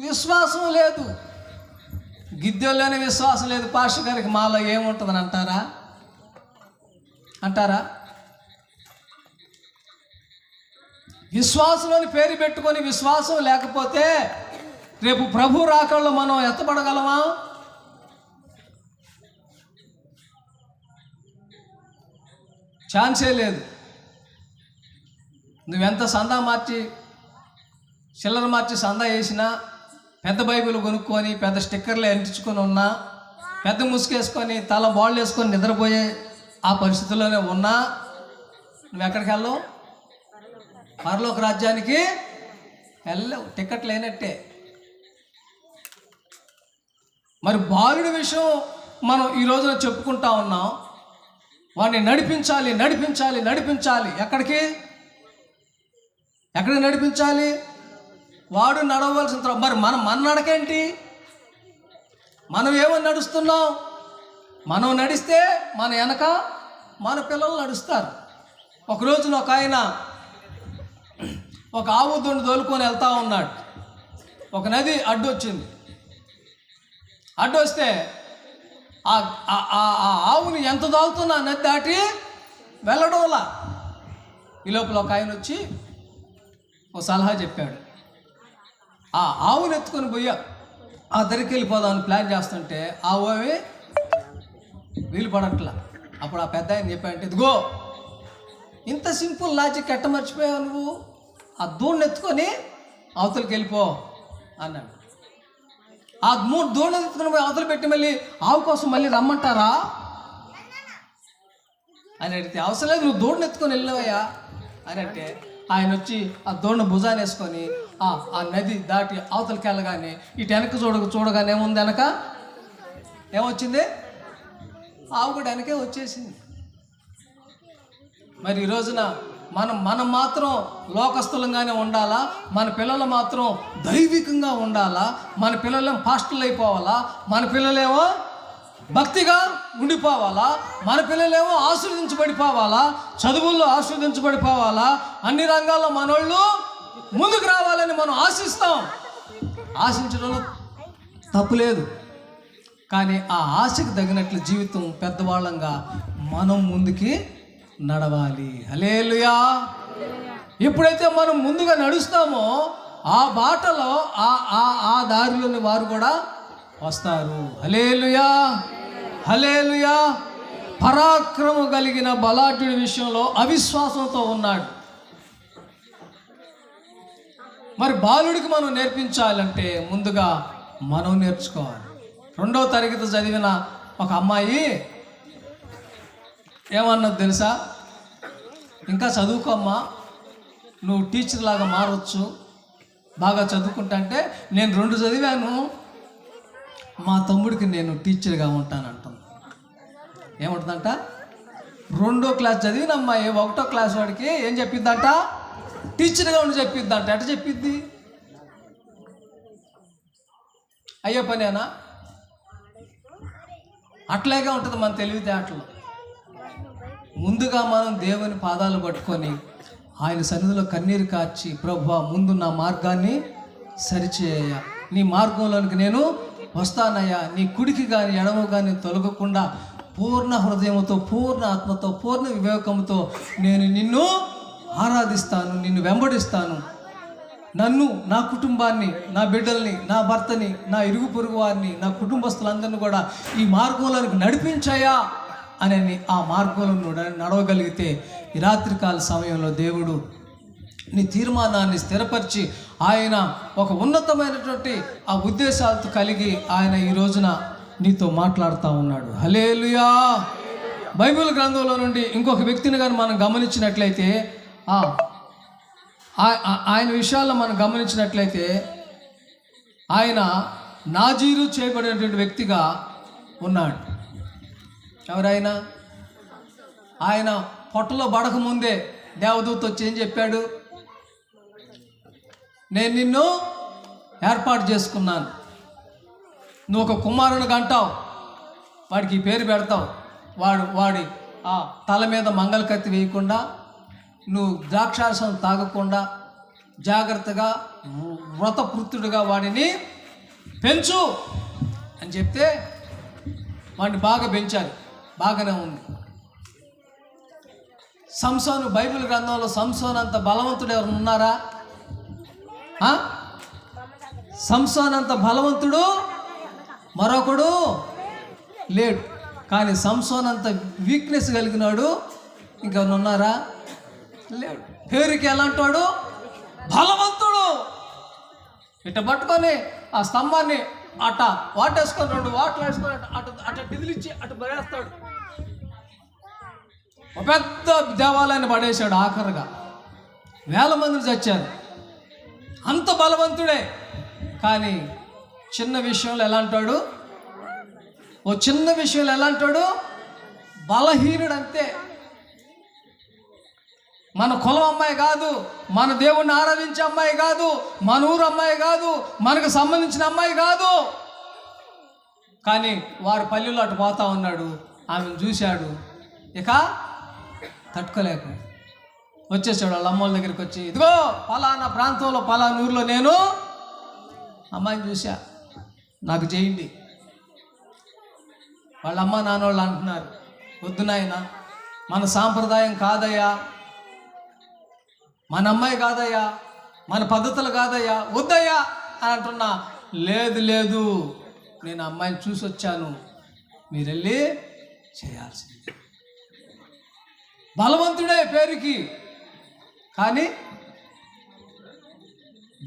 విశ్వాసం లేదు. గిద్యోనులోనే విశ్వాసం లేదు. పాస్టర్ గారికి మాలో ఏముంటుందని అంటారా? విశ్వాసంలోని పేరు పెట్టుకొని విశ్వాసం లేకపోతే రేపు ప్రభు రాకల్లో మనం ఎత్తబడగలమా? ఛాన్సే లేదు. నువ్వెంత సందా మార్చి చిల్లర మార్చి సందా వేసినా, పెద్ద బైబిల్ కొనుక్కొని పెద్ద స్టిక్కర్లు అంటించుకొని ఉన్నా, పెద్ద ముసుగేసుకొని తల బాళ్ళు వేసుకొని నిద్రపోయే ఆ పరిస్థితుల్లోనే ఉన్నా, నువ్వు ఎక్కడికి వెళ్ళవు? పరలోక రాజ్యానికి వెళ్ళవు. టికెట్ లేనట్టే. మరి బాలుడి విషయం మనం ఈ రోజున చెప్పుకుంటా ఉన్నాం. వాడిని నడిపించాలి నడిపించాలి నడిపించాలి. ఎక్కడికి నడిపించాలి? వాడు నడవలసిన. మరి మన నడకేంటి? మనం ఏమని నడుస్తున్నాం? మనం నడిస్తే మన వెనక మన పిల్లలు నడుస్తారు. ఒకరోజున ఒక ఆయన ఒక ఆవు దొండు తోలుకొని వెళ్తూ ఉన్నాడు. ఒక నది అడ్డు వచ్చింది. అడ్డు వస్తే ఆ ఆవుని ఎంత దాగుతున్నా నది దాటి వెళ్ళడంలా. ఈ లోపల ఒక ఆయన వచ్చి ఒక సలహా చెప్పాడు. ఆ ఆవును ఎత్తుకొని పోయి ఆ దరికి వెళ్ళిపోదామని ప్లాన్ చేస్తుంటే ఆవు అవి వీలు పడట్లా. అప్పుడు ఆ పెద్ద ఆయన చెప్పాడంటే, ఇదిగో ఇంత సింపుల్ లాజిక్ ఎట్ట మర్చిపోయావు నువ్వు? ఆ దూడని ఎత్తుకొని అవతలకి వెళ్ళిపో అన్నాడు. ఆ దూడని ఎత్తుకొని పోయి అవతలు పెట్టి మళ్ళీ ఆవు కోసం మళ్ళీ రమ్మంటారా అని అడిగితే, అవసరం లేదు, నువ్వు దూడని ఎత్తుకొని వెళ్ళవయ్యా అని అంటే, ఆయన వచ్చి ఆ దూడను భుజాన్ని వేసుకొని ఆ నది దాటి అవతలకి వెళ్ళగానే ఇటు వెనక చూడగానే ఏముంది? వెనక ఏమొచ్చింది? ఆవు కూడా వెనకే వచ్చేసింది. మరి ఈ రోజున మనం మాత్రం లోకస్తులంగానే ఉండాలా? మన పిల్లలు మాత్రం దైవికంగా ఉండాలా? మన పిల్లలేమో పాస్టర్లు అయిపోవాలా? మన పిల్లలేమో భక్తిగా ఉండిపోవాలా? మన పిల్లలేమో ఆశీర్వదించబడిపోవాలా? చదువుల్లో ఆశీర్వదించబడిపోవాలా? అన్ని రంగాల్లో మనోళ్ళు ముందుకు రావాలని మనం ఆశిస్తాం. ఆశించడంలో తప్పు లేదు. కానీ ఆ ఆశకు తగినట్లు జీవితం పెద్దవాళ్ళంగా మనం ముందుకి నడవాలి. హల్లెలూయా. ఎప్పుడైతే మనం ముందుగా నడుస్తామో ఆ బాటలో ఆ దారిలోని వారు కూడా వస్తారు. హల్లెలూయా హల్లెలూయా. పరాక్రమం కలిగిన బలాఢ్యుడి విషయంలో అవిశ్వాసంతో ఉన్నాడు. మరి బాలుడికి మనం నేర్పించాలంటే ముందుగా మనం నేర్చుకోవాలి. 2వ తరగతి చదివిన ఒక అమ్మాయి ఏమన్నది తెలుసా? ఇంకా చదువుకోమ్మా, నువ్వు టీచర్ లాగా మారవచ్చు, బాగా చదువుకుంటా అంటే, నేను 2 చదివాను, మా తమ్ముడికి నేను టీచర్గా ఉంటానంటుంది. ఏముంటుందంట? 2వ క్లాస్ చదివిన అమ్మాయి 1వ క్లాస్ వాడికి ఏం చెప్పిద్దంట? టీచర్గా ఉండి చెప్పిద్దంట. ఎట్ట చెప్పిద్ది? అయ్యే పనేనా? అట్లాగే ఉంటుంది మన తెలివితేటలు. ముందుగా మనం దేవుని పాదాలు పట్టుకొని ఆయన సన్నిధిలో కన్నీరు కార్చి, ప్రభువా ముందు నా మార్గాన్ని సరిచేయ, నీ మార్గంలోనికి నేను వస్తానయ్యా, నీ కుడికి కానీ ఎడమ కానీ తొలగకుండా పూర్ణ హృదయంతో, పూర్ణ ఆత్మతో, పూర్ణ వివేకంతో నేను నిన్ను ఆరాధిస్తాను, నిన్ను వెంబడిస్తాను. నన్ను, నా కుటుంబాన్ని, నా బిడ్డల్ని, నా భర్తని, నా ఇరుగు పొరుగు వారిని, నా కుటుంబస్తులందరినీ కూడా ఈ మార్గంలోనికి నడిపించాయా అని ఆ మార్గంలో నడవగలిగితే ఈ రాత్రికాల సమయంలో దేవుడు నీ తీర్మానాన్ని స్థిరపరిచి ఆయన ఒక ఉన్నతమైనటువంటి ఆ ఉద్దేశాలతో కలిగి ఆయన ఈ రోజున నీతో మాట్లాడుతూ ఉన్నాడు. హల్లెలూయా. బైబిల్ గ్రంథంలో నుండి ఇంకొక వ్యక్తిని కానీ మనం గమనించినట్లయితే, ఆయన విషయాల్లో మనం గమనించినట్లయితే ఆయన నాజీరు చేయబడినటువంటి వ్యక్తిగా ఉన్నాడు. ఎవరైనా ఆయన పొట్టలో పడకముందే దేవదూత వచ్చి ఏం చెప్పాడు? నేను నిన్ను ఏర్పాటు చేసుకున్నాను, నువ్వు ఒక కుమారునిగా అంటావు, వాడికి ఈ పేరు పెడతావు, వాడి ఆ తల మీద మంగళ కత్తి వేయకుండా, నువ్వు ద్రాక్షారసం తాగకుండా జాగ్రత్తగా వ్రతపృత్తుడుగా వాడిని పెంచు అని చెప్తే వాడిని బాగా పెంచాలి. బాగానే ఉంది. సంసోను, బైబిల్ గ్రంథంలో సంసోన్ అంత బలవంతుడు ఎవరు ఉన్నారా? సంసోన్ అంత బలవంతుడు మరొకడు లేడు. కానీ సంసోన్ అంత వీక్నెస్ కలిగినాడు ఇంకెవరు ఉన్నారా? లేడు. పేరుకి ఎలాంటి వాడు? బలవంతుడు. ఇట పట్టుకొని ఆ స్తంభాన్ని అట వాటేసుకొని 2 వాటలు వేసుకొని అట డిదిలిచ్చి అటు పడేస్తాడు. ఒక పెద్ద దేవాలయాన్ని పడేశాడు. ఆఖరుగా 1000 మంది చచ్చారు. అంత బలవంతుడే. కానీ చిన్న విషయంలో ఎలా అంటాడు? ఓ చిన్న విషయంలో ఎలా అంటాడు? బలహీనుడు అంతే. మన కులం అమ్మాయి కాదు, మన దేవుణ్ణి ఆరాధించే అమ్మాయి కాదు, మన ఊరు అమ్మాయి కాదు, మనకు సంబంధించిన అమ్మాయి కాదు. కానీ వారి పల్లెల్లో అటు పోతా ఉన్నాడు. ఆమెను చూశాడు, ఇక తట్టుకోలేక వచ్చేసాడు. వాళ్ళ అమ్మోళ్ళ దగ్గరికి వచ్చి, ఇదిగో పలానా ప్రాంతంలో పలానా ఊరిలో నేను అమ్మాయిని చూసా, నాకు చేయండి. వాళ్ళ అమ్మ నాన్నోళ్ళు అంటున్నారు, వద్దు నాయనా, మన సాంప్రదాయం కాదయ్యా, మన అమ్మాయి కాదయ్యా, మన పద్ధతులు కాదయ్యా, వద్దయ్యా అని అంటున్నా. లేదు లేదు, నేను అమ్మాయిని చూసి వచ్చాను, మీరు వెళ్ళి చేయాల్సింది. బలవంతుడే పేరుకి, కానీ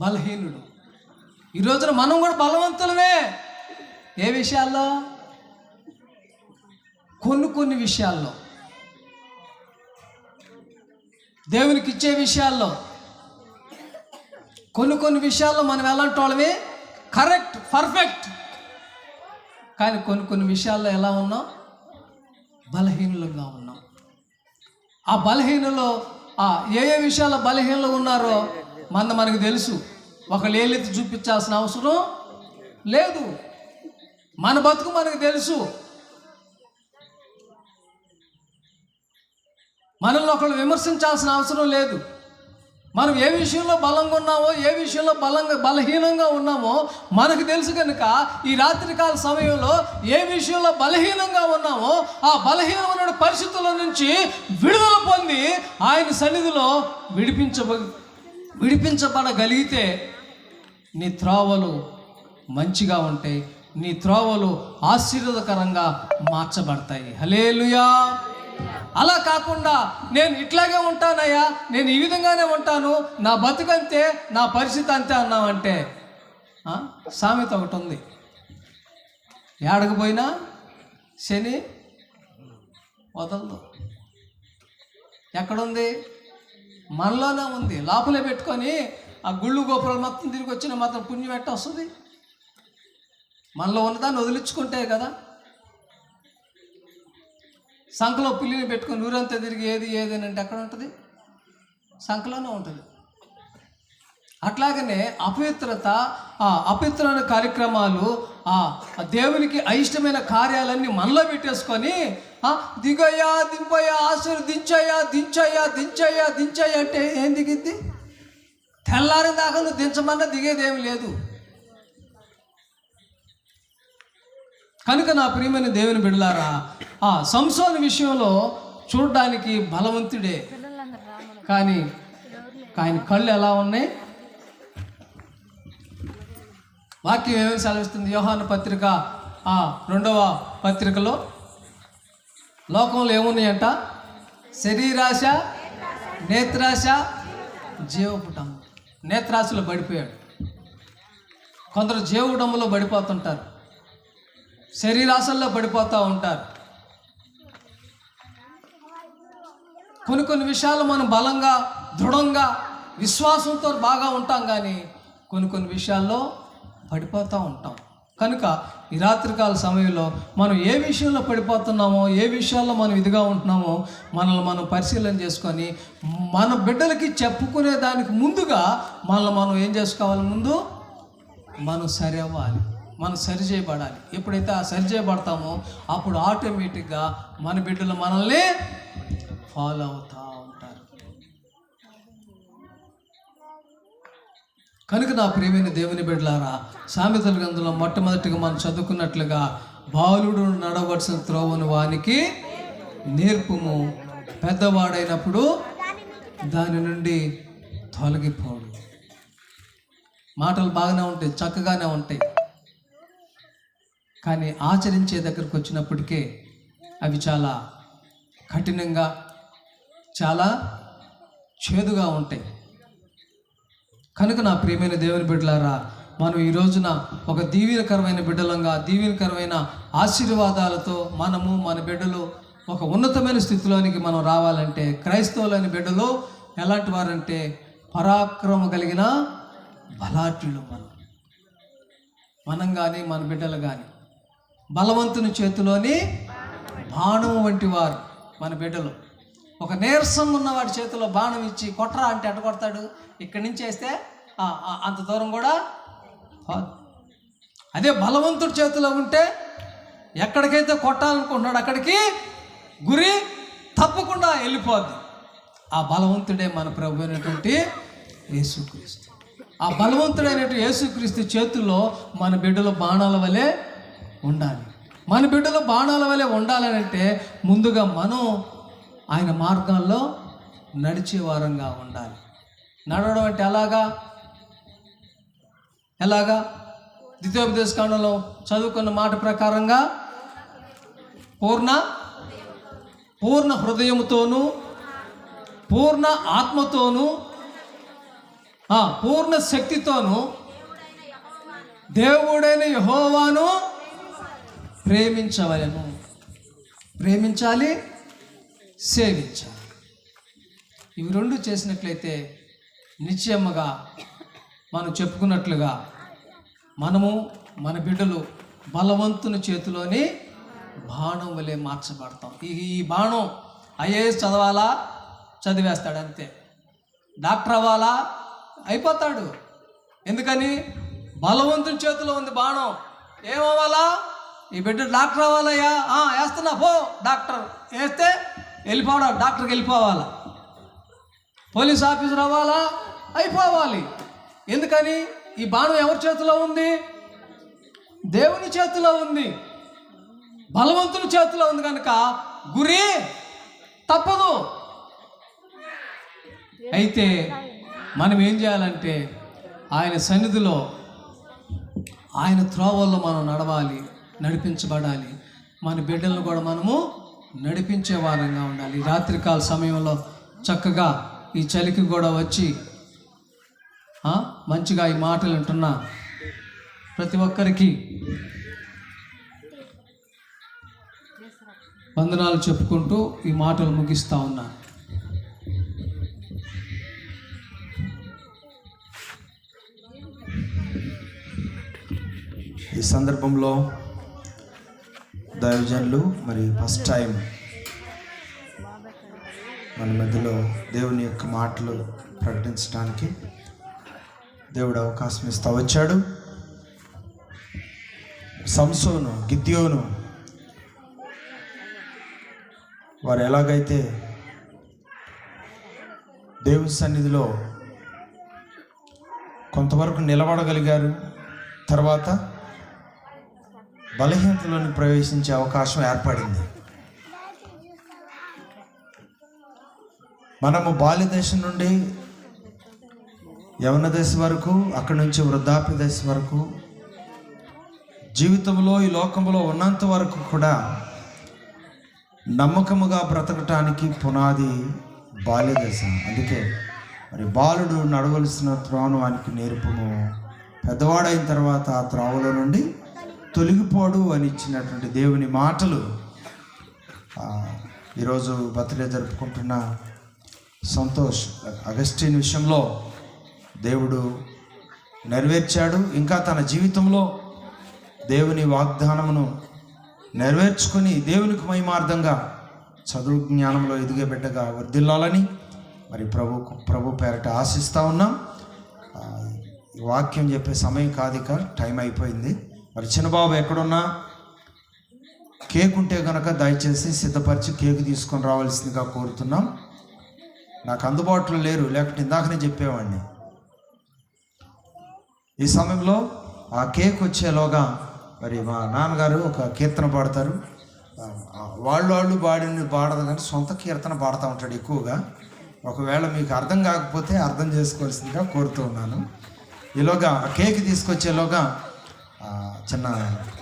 బలహీనుడు. ఈ రోజున మనం కూడా బలవంతులమే. ఏ విషయాల్లో? కొన్ని విషయాల్లో, దేవునికి ఇచ్చే విషయాల్లో, కొన్ని విషయాల్లో మనం ఎలాంటి వాళ్ళమే? Correct, perfect. కానీ కొన్ని విషయాల్లో ఎలా ఉన్నాం? బలహీనులుగా ఉన్నాం. ఆ బలహీనలో ఏ విషయాల్లో బలహీనలు ఉన్నారో మనకు తెలుసు. ఒకళ్ళు ఏలెత్తి చూపించాల్సిన అవసరం లేదు. మన బతుకు మనకు తెలుసు. మనల్ని ఒకళ్ళు విమర్శించాల్సిన అవసరం లేదు. మనం ఏ విషయంలో బలంగా ఉన్నామో, ఏ విషయంలో బలహీనంగా ఉన్నామో మనకు తెలుసు. కనుక ఈ రాత్రికాల సమయంలో ఏ విషయంలో బలహీనంగా ఉన్నామో ఆ బలహీనమైన పరిస్థితుల నుంచి విడుదల పొంది ఆయన సన్నిధిలో విడిపించబడగలిగితే నీ త్రోవలు మంచిగా ఉంటాయి, నీ త్రోవలు ఆశీర్వాదకరంగా మార్చబడతాయి. హల్లెలూయా. అలా కాకుండా నేను ఇట్లాగే ఉంటానయ్యా, నేను ఈ విధంగానే ఉంటాను, నా బతుకంతే, నా పరిస్థితి అంతే అన్నామంటే సామెత ఒకటి ఉంది, ఏడకు పోయినా శని వదలదు. ఎక్కడుంది? మనలోనే ఉంది. లోపలే పెట్టుకొని ఆ గుళ్ళు గోపురాలు మొత్తం తిరిగి వచ్చిన మాత్రం పుణ్యం ఎట్ట వస్తుంది? మనలో ఉన్నదాన్ని వదిలించుకుంటే కదా. సంఖలో పిల్లిని పెట్టుకొని ఊరంతా తిరిగి ఏది అని అంటే ఎక్కడ ఉంటుంది? సంఖలోనే ఉంటుంది. అట్లాగనే అపవిత్రమైన కార్యక్రమాలు, దేవునికి అయిష్టమైన కార్యాలన్నీ మనలో పెట్టేసుకొని దిగయ్యా, దింపయ్యా, ఆశీర్వదించయ్యా, దించయ్యా అంటే ఏం దిగిద్ది? తెల్లారి దాకా నువ్వు దించమన్నా దిగేదేమి లేదు. కనుక నా ప్రియమైన దేవుని బిడ్డలారా, సంసోను విషయంలో చూడడానికి బలవంతుడే, కానీ ఆయన కళ్ళు ఎలా ఉన్నాయి? వాక్యం ఏమని సెలవిస్తుంది? యోహాను పత్రిక 2వ పత్రికలో లోకంలో ఏమున్నాయంట? శరీరాశ, నేత్రాశ, జీవపుటం. నేత్రాశలో పడిపోయాడు. కొందరు జీవపుటంలో పడిపోతుంటారు, శరీరాశల్లో పడిపోతూ ఉంటారు. కొన్ని విషయాలు మనం బలంగా, దృఢంగా, విశ్వాసంతో బాగా ఉంటాం, కానీ కొన్ని విషయాల్లో పడిపోతూ ఉంటాం. కనుక ఈ రాత్రికాల సమయంలో మనం ఏ విషయంలో పడిపోతున్నామో, ఏ విషయాల్లో మనం ఇదిగా ఉంటున్నామో మనల్ని మనం పరిశీలన చేసుకొని మన బిడ్డలకి చెప్పుకునే దానికి ముందుగా మనం ఏం చేసుకోవాలి? ముందు మనం సరి అవ్వాలి, మనం సరి చేయబడాలి. ఎప్పుడైతే సరి చేయబడతామో అప్పుడు ఆటోమేటిక్గా మన బిడ్డలు మనల్ని ఫాలో అవుతూ ఉంటారు. కనుక నా ప్రియమైన దేవుని బిడ్డలారా, సామెతల గ్రంథంలో మొట్టమొదటిగా మనం చదువుకున్నట్లుగా బాలుడు నడవలసిన త్రోవను వానికి నేర్పుము, పెద్దవాడైనప్పుడు దాని నుండి తొలగిపోడు. మాటలు బాగానే ఉంటాయి, చక్కగానే ఉంటాయి, కానీ ఆచరించే దగ్గరకు వచ్చినప్పటికే అవి చాలా కఠినంగా, చాలా చేదుగా ఉంటాయి. కనుక నా ప్రియమైన దేవుని బిడ్డలారా, మనం ఈ రోజున ఒక దీవెనకరమైన బిడ్డలంగా, దీవెనకరమైన ఆశీర్వాదాలతో మనము మన బిడ్డలు ఒక ఉన్నతమైన స్థితిలోనికి మనం రావాలంటే, క్రైస్తవులైన బిడ్డలు ఎలాంటి వారంటే పరాక్రమ కలిగిన బలాఢ్యులు. మనం కానీ మన బిడ్డలు కానీ బలవంతుని చేతిలోని బాణం వంటి వారు మన బిడ్డలు. ఒక నీరసం ఉన్నవాడి చేతిలో బాణం ఇచ్చి కొట్టరా అంటే అడ్డు కొడతాడు, ఇక్కడి నుంచి వేస్తే అంత దూరం కూడా. అదే బలవంతుడి చేతిలో ఉంటే ఎక్కడికైతే కొట్టాలనుకుంటున్నాడు అక్కడికి గురి తప్పకుండా వెళ్ళిపోద్ది. ఆ బలవంతుడే మన ప్రభు అయినటువంటి యేసుక్రీస్తు. ఆ బలవంతుడైనటువంటి యేసుక్రీస్తు చేతుల్లో మన బిడ్డలు బాణాల వలె ఉండాలి. మన బిడ్డలు బాణాల వలె ఉండాలని అంటే ముందుగా మనం ఆయన మార్గాల్లో నడిచే వారంగా ఉండాలి. నడవడం అంటే ఎలాగా ద్వితీయోపదేశ కాండంలో చదువుకున్న మాట ప్రకారంగా పూర్ణ హృదయముతోనూ, పూర్ణ ఆత్మతోనూ, పూర్ణ శక్తితోనూ దేవుడైన యెహోవాను ప్రేమించవలెను. ప్రేమించాలి, సేవించాలి. ఇవి రెండు చేసినట్లయితే నిశ్చయముగా మనం చెప్పుకున్నట్లుగా మనము మన బిడ్డలు బలవంతుని చేతిలోని బాణం వలె మార్చబడతాం. ఈ బాణం ఐఏఎస్ చదవాలా, చదివేస్తాడు అంతే. డాక్టర్ అవ్వాలా, అయిపోతాడు. ఎందుకని? బలవంతుని చేతిలో ఉంది బాణం. ఏమవ్వాలా? ఈ బిడ్డ డాక్టర్ అవ్వాలయ్యా, వేస్తున్నా పో డాక్టర్, వేస్తే వెళ్ళిపోవడం, డాక్టర్కి వెళ్ళిపోవాలా. పోలీస్ ఆఫీసర్ అవ్వాలా, అయిపోవాలి. ఎందుకని? ఈ బాణం ఎవరి చేతిలో ఉంది? దేవుని చేతిలో ఉంది, బలవంతుని చేతిలో ఉంది. కనుక గురి తప్పదు. అయితే మనం ఏం చేయాలంటే ఆయన సన్నిధిలో, ఆయన త్రోవల్లో మనం నడవాలి, నడిపించబడాలి. మన బిడ్డలను కూడా మనము నడిపించే వారంగా ఉండాలి. రాత్రికాల సమయంలో చక్కగా ఈ చలికి కూడా వచ్చి మంచిగా ఈ మాటలు వింటున్న ప్రతి ఒక్కరికి వందనాలు చెప్పుకుంటూ ఈ మాటలు ముగిస్తూ ఉన్నాను. ఈ సందర్భంలో దైవజనులు మరి ఫస్ట్ టైం మన మధ్యలో దేవుని యొక్క మాటలు ప్రకటించడానికి దేవుడు అవకాశం ఇస్తూ వచ్చాడు. సంసోను, గిద్యోను వారు ఎలాగైతే దేవుని సన్నిధిలో కొంతవరకు నిలబడగలిగారు, తర్వాత బలహీనతలోని ప్రవేశించే అవకాశం ఏర్పడింది. మనము బాల్య దశ నుండి యవన దశ వరకు, అక్కడి నుంచి వృద్ధాప్య దశ వరకు, జీవితంలో ఈ లోకంలో ఉన్నంత వరకు కూడా నమ్మకముగా బ్రతకటానికి పునాది బాల్య దశ. అందుకే మరి బాలుడు నడవలసిన త్రోవను వానికి నేర్పుము, పెద్దవాడైన తర్వాత ఆ త్రోవలో నుండి తొలగిపోడు అని ఇచ్చినటువంటి దేవుని మాటలు ఈరోజు బర్త్డే జరుపుకుంటున్న సంతోష్ అగస్టిన్ విషయంలో దేవుడు నెరవేర్చాడు. ఇంకా తన జీవితంలో దేవుని వాగ్దానమును నెరవేర్చుకొని దేవునికి మహిమార్థంగా చదువు జ్ఞానంలో ఎదిగే బిడ్డగా వర్ధిల్లాలని మరి ప్రభు పేరట ఆశిస్తూ ఉన్నాం. ఈ వాక్యం చెప్పే సమయం కాదు, ఇక టైం అయిపోయింది. మరి చిన్నబాబు ఎక్కడున్నా కేక్ ఉంటే కనుక దయచేసి సిద్ధపరిచి కేక్ తీసుకొని రావాల్సిందిగా కోరుతున్నాం. నాకు అందుబాటులో లేరు, లేకపోతే ఇందాకనే చెప్పేవాడిని. ఈ సమయంలో ఆ కేక్ వచ్చేలోగా మరి మా నాన్నగారు ఒక కీర్తన పాడతారు. వాళ్ళు పాడదు కానీ సొంత కీర్తన పాడుతూ ఉంటాడు ఎక్కువగా. ఒకవేళ మీకు అర్థం కాకపోతే అర్థం చేసుకోవాల్సిందిగా కోరుతూ ఉన్నాను. ఈలోగా కేక్ తీసుకొచ్చేలోగా చిన్న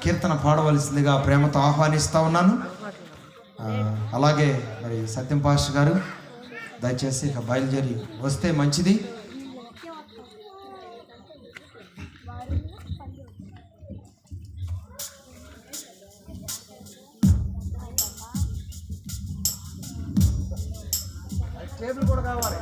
కీర్తన పాడవలసిందిగా ప్రేమతో ఆహ్వానిస్తూ ఉన్నాను. అలాగే మరి సత్యం పాస్టర్ గారు దయచేసి ఇక బయలుదేరి వస్తే మంచిది. టేబుల్ కూడా కావాలి.